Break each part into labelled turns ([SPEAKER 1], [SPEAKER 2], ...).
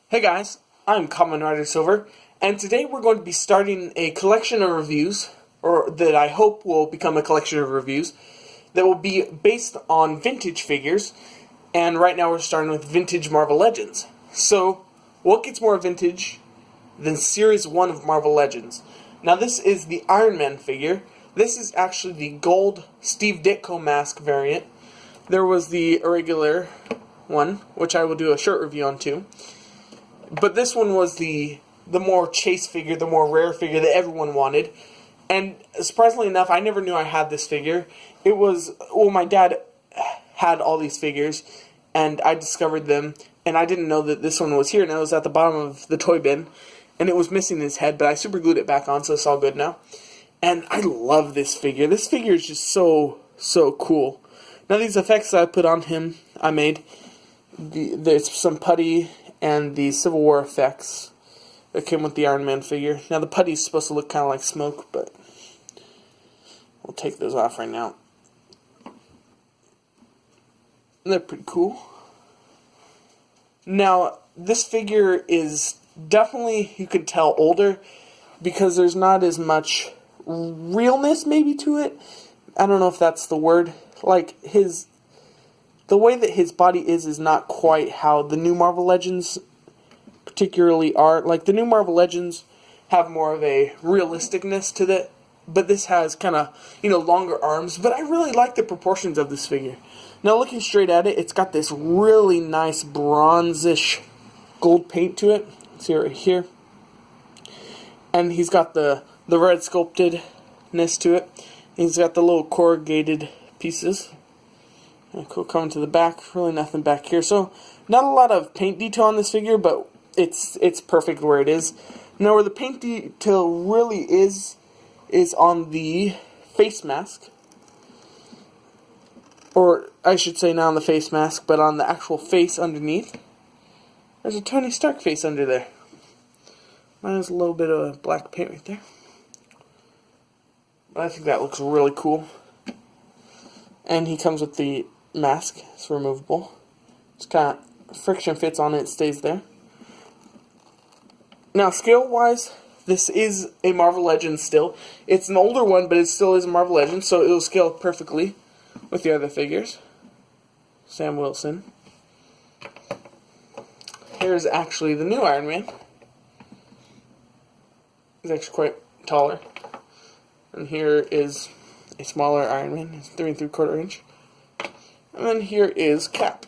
[SPEAKER 1] Hey guys, I'm Kamen Rider Silver, and today we're going to be starting a collection of reviews, or that I hope will become a collection of reviews, that will be based on vintage figures, and right now we're starting with vintage Marvel Legends. So, what gets more vintage than Series 1 of Marvel Legends? Now this is the Iron Man figure. This is actually the gold Steve Ditko mask variant. There was the irregular one, which I will do a short review on too. But this one was the more chase figure, the more rare figure that everyone wanted. And surprisingly enough, I never knew I had this figure. It was, well, my dad had all these figures, and I discovered them, and I didn't know that this one was here, and it was at the bottom of the toy bin, and it was missing his head, but I super glued it back on, so it's all good now. And I love this figure. This figure is just so cool. Now these effects that I put on him, I made. There's some putty and the Civil War effects that came with the Iron Man figure. Now the putty is supposed to look kind of like smoke, but we'll take those off right now. They're pretty cool. Now this figure is definitely, you can tell, older because there's not as much realness maybe to it. I don't know if that's the word. Like the way that his body is not quite how the new Marvel Legends particularly are. Like, the new Marvel Legends have more of a realisticness to it, but this has kind of, longer arms. But I really like the proportions of this figure. Now, looking straight at it, it's got this really nice bronzish gold paint to it. See right here. And he's got the red sculptedness to it. And he's got the little corrugated pieces. Cool, coming to the back, really nothing back here. So, not a lot of paint detail on this figure, but it's perfect where it is. Now, where the paint detail really is on the face mask. Or, I should say not on the face mask, but on the actual face underneath. There's a Tony Stark face under there. Mine has a little bit of black paint right there. But I think that looks really cool. And he comes with the mask. It's removable. It's kind of friction fits on it, it stays there. Now, scale wise, this is a Marvel Legends still. It's an older one, but it still is a Marvel Legends, so it'll scale perfectly with the other figures. Sam Wilson. Here's actually the new Iron Man. He's actually quite taller. And here is a smaller Iron Man. It's 3 3/4 inch. And then here is Cap.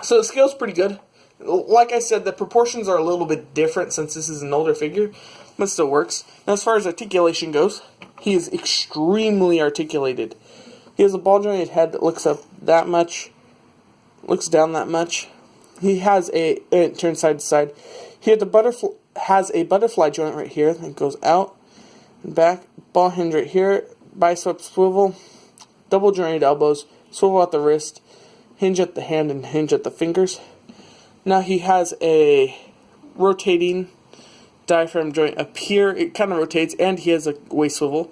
[SPEAKER 1] So the scale's pretty good. Like I said, the proportions are a little bit different since this is an older figure, but it still works. Now as far as articulation goes, he is extremely articulated. He has a ball jointed head that looks up that much, looks down that much. He has it turns side to side. He has a butterfly joint right here that goes out and back. Ball hinge right here, bicep swivel, double jointed elbows, swivel at the wrist, hinge at the hand, and hinge at the fingers. Now he has a rotating diaphragm joint up here. It kind of rotates, and he has a waist swivel.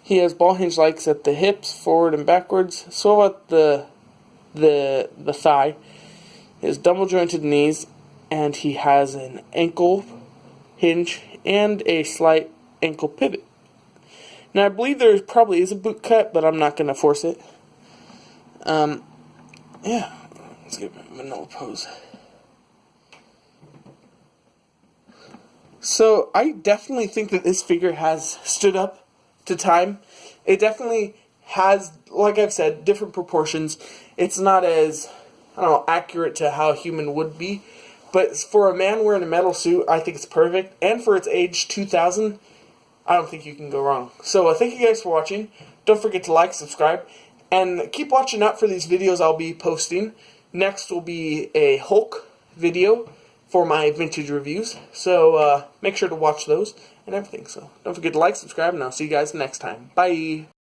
[SPEAKER 1] He has ball hinge likes at the hips, forward and backwards, swivel at the thigh. He has double jointed knees, and he has an ankle hinge and a slight ankle pivot. Now, I believe there probably is a boot cut, but I'm not going to force it. Yeah. Let's get my vanilla pose. So, I definitely think that this figure has stood up to time. It definitely has, like I've said, different proportions. It's not as, accurate to how a human would be. But for a man wearing a metal suit, I think it's perfect. And for its age, 2000, I don't think you can go wrong. So thank you guys for watching. Don't forget to like, subscribe, and keep watching out for these videos I'll be posting. Next will be a Hulk video for my vintage reviews. So make sure to watch those and everything. So don't forget to like, subscribe, and I'll see you guys next time. Bye!